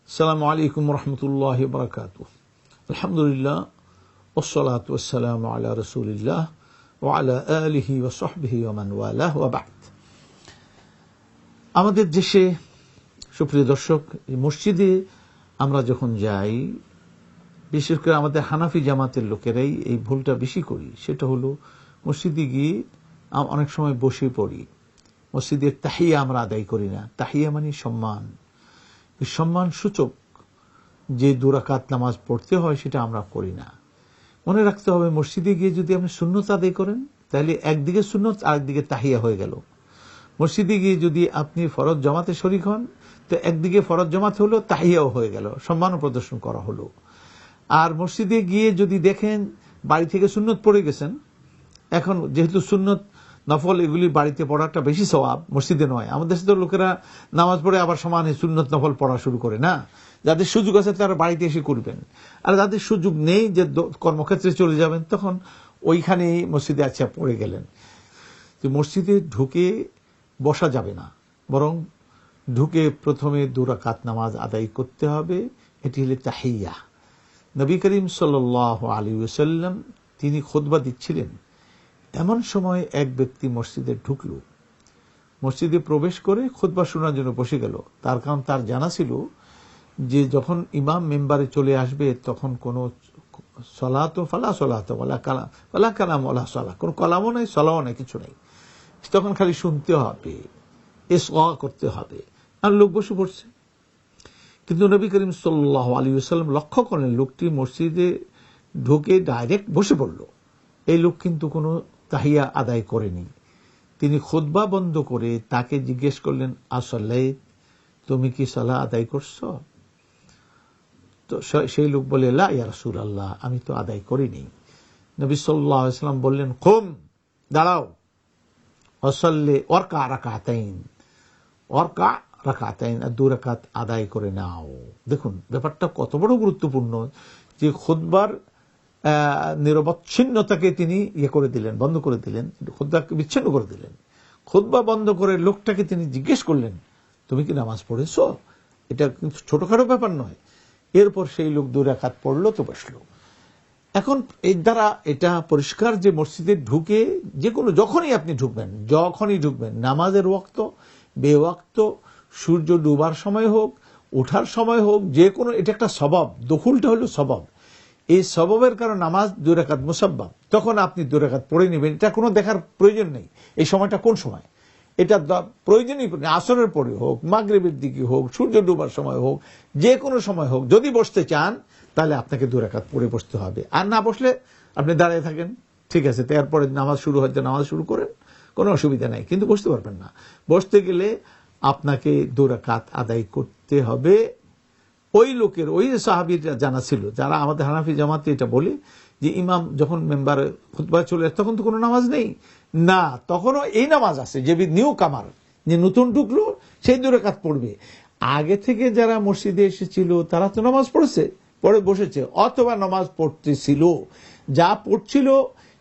আসসালামু আলাইকুম রহমতুল্লাহি ওয়া বারাকাতুহু। আলহামদুলিল্লাহ ওয়াসসালাতু ওয়াসসালামু আলা রাসূলিল্লাহ ওয়া আলা আলিহি ওয়া সাহবিহি ওয়া মান ওয়ালাহ ওয়া বা'দ। আমাদের দেশে সুপ্রিয় দর্শক, মসজিদে আমরা যখন যাই, বিশেষ করে আমাদের হানাফি জামাতের লোকেরাই এই ভুলটা বেশি করি। সেটা হলো মসজিদে গিয়ে অনেক সময় বসে পড়ি, মসজিদের তাহিয়া আমরা আদায় করি না। তাহিয়া মানে সম্মান, এই সম্মান সূচক যে 2 রাকাত নামাজ পড়তে হয় সেটা আমরা করি না। মনে রাখতে হবে, মসজিদে গিয়ে যদি আপনি সুন্নত আদায় করেন তাহলে একদিকে সুন্নত আরেকদিকে তাহিয়া হয়ে গেল। মসজিদে গিয়ে যদি আপনি ফরজ জামাতে শরীক হন তো একদিকে ফরজ জামাত হলো, তাহিয়াও হয়ে গেল, সম্মানও প্রদর্শন করা হলো। আর মসজিদে গিয়ে যদি দেখেন বাড়ি থেকে সুন্নত পড়ে গেছেন, এখন যেহেতু সুন্নত নফল এগুলি বাড়িতে পড়াটা বেশি সওয়াব, মসজিদে নয়। আমাদের দেশে তো লোকেরা নামাজ পড়ে আবার সমানে সুন্নত নফল পড়া শুরু করে না। যাদের সুযোগ আছে তারা বাড়িতে এসে করবেন, আর যাদের সুযোগ নেই যে কর্মক্ষেত্রে চলে যাবেন, তখন ওইখানেই মসজিদে আচ্ছা পড়ে গেলেন। তো মসজিদে ঢুকে বসা যাবে না, বরং ঢুকে প্রথমে 2 রাকাত নামাজ আদায় করতে হবে। এটি হলো তাহিয়া। নবী করিম সাল্লাল্লাহু আলাইহি ওয়াসাল্লাম তিনি খুতবা দিচ্ছিলেন, এমন সময় এক ব্যক্তি মসজিদে ঢুকল, মসজিদে প্রবেশ করে খুতবা শোনার জন্য বসে গেল। তার কারণ তার জানা ছিল যে যখন ইমাম মেম্বারে চলে আসবে তখন কোনো সলাত ফালা সলাত ওয়ালা কালাম ওয়ালা কালাম ওয়ালা সলা, কোনো কলামও নাই, সলাও নাই, কিছু নাই। তখন খালি শুনতে হবে, ইসগা করতে হবে। আর লোক বসে পড়ছে। কিন্তু নবী করিম সাল্লাল্লাহু আলাইহি ওয়াসাল্লাম লক্ষ্য করলেন লোকটি মসজিদে ঢুকে ডাইরেক্ট বসে পড়ল। এই লোক কিন্তু কোনো তাহিয়া আদায় করেনি। তিনি খুতবা বন্ধ করে তাকে জিজ্ঞেস করলেন, আসলে তুমি কি সালাহ আদায় করছো? তো সেই লোক বলে, লা ইয়া রাসূলুল্লাহ, আমি তো আদায় করিনি। নবী সাল্লাল্লাহু আলাইহি ওয়াসাল্লাম বললেন, কুম, দাঁড়াও, ওয়াসাল্লি ওয়ারকা রাকাতাইন, ওয়ারকা রাকাতাইন, 2 রাকাত আদায় করে নাও। দেখুন ব্যাপারটা কত বড় গুরুত্বপূর্ণ যে খুতবার নিরবচ্ছিন্নতাকে তিনি করে দিলেন, বন্ধ করে দিলেন, খুতবাকে বিচ্ছিন্ন করে দিলেন। খুতবা বন্ধ করে লোকটাকে তিনি জিজ্ঞেস করলেন, তুমি কি নামাজ পড়েছো? এটা কিন্তু ছোটখাটো ব্যাপার নয়। এরপর সেই লোক 2 রাকাত পড়লো, তো বসলো। এখন এর দ্বারা এটা পরিষ্কার যে মসজিদে ঢুকে যে কোনো যখনই ঢুকবেন, নামাজের ওয়াক্ত, বেওয়াক্ত, সূর্য ডুবার সময় হোক, ওঠার সময় হোক, যে কোনো, এটা একটা সবাব। দখুলটা হলো সবাব। এই সবাবের কারণে নামাজ 2 রাকাত মুসাব্বাব, তখন আপনি 2 রাকাত পড়ে নেবেন। এটা কোনো দেখার প্রয়োজন নেই এই সময়টা কোন সময়। এটা প্রয়োজনই আসরের পরে হোক, মাগরিবের দিকে হোক, সূর্য ডুবার সময় হোক, যে কোনো সময় হোক, যদি বসতে চান তাহলে আপনাকে 2 রাকাত পড়ে বসতে হবে। আর না বসলে আপনি দাঁড়িয়ে থাকেন, ঠিক আছে, তারপরে নামাজ শুরু হয়তো নামাজ শুরু করেন, কোনো অসুবিধা নাই, কিন্তু বসতে পারবেন না। বসতে গেলে আপনাকে 2 রাকাত আদায় করতে হবে। ওই লোকের, ওই সাহাবীর জানা ছিল, যারা আমাদের হানাফি জামাতে এটা বলে যে ইমাম যখন মেম্বার খুতবা চলে আসে তখন তো কোনো নামাজ নেই না, তখনও এই নামাজ আছে যে নিউ কামার, যে নতুন ঢুকলো সেই 2 রাকাত পড়বে। আগে থেকে যারা মসজিদে এসেছিল তারা তো নামাজ পড়ে বসেছে, অথবা নামাজ পড়তেছিল, যা পড়ছিল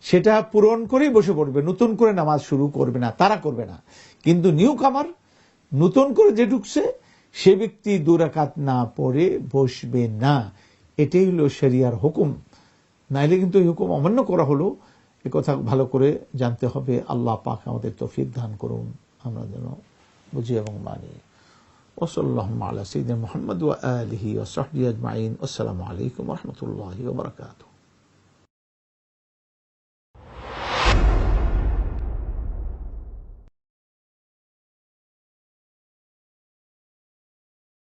সেটা পূরণ করেই বসে পড়বে, নতুন করে নামাজ শুরু করবে না, তারা করবে না। কিন্তু নিউ কামার, নতুন করে যে ঢুকছে, সে ব্যক্তি 2 রাকাত না পড়ে বসবে না। এটাই হলো শরিয়ার হুকুম। নাইলে কিন্তু এই হুকুম অমান্য করা হলো। এ কথা ভালো করে জানতে হবে। আল্লাহ পাক আমাদের তৌফিক দান করুন, আমরা যেন বুঝি এবং মানি। ওয়াসাল্লাহু আলা সাইয়্যিদিনা মুহাম্মদ ওয়া আলিহি ওয়া সাহবিহি আজমাইন। আসসালামু আলাইকুম ওয়া রাহমাতুল্লাহি ওয়া বারাকাতুহু।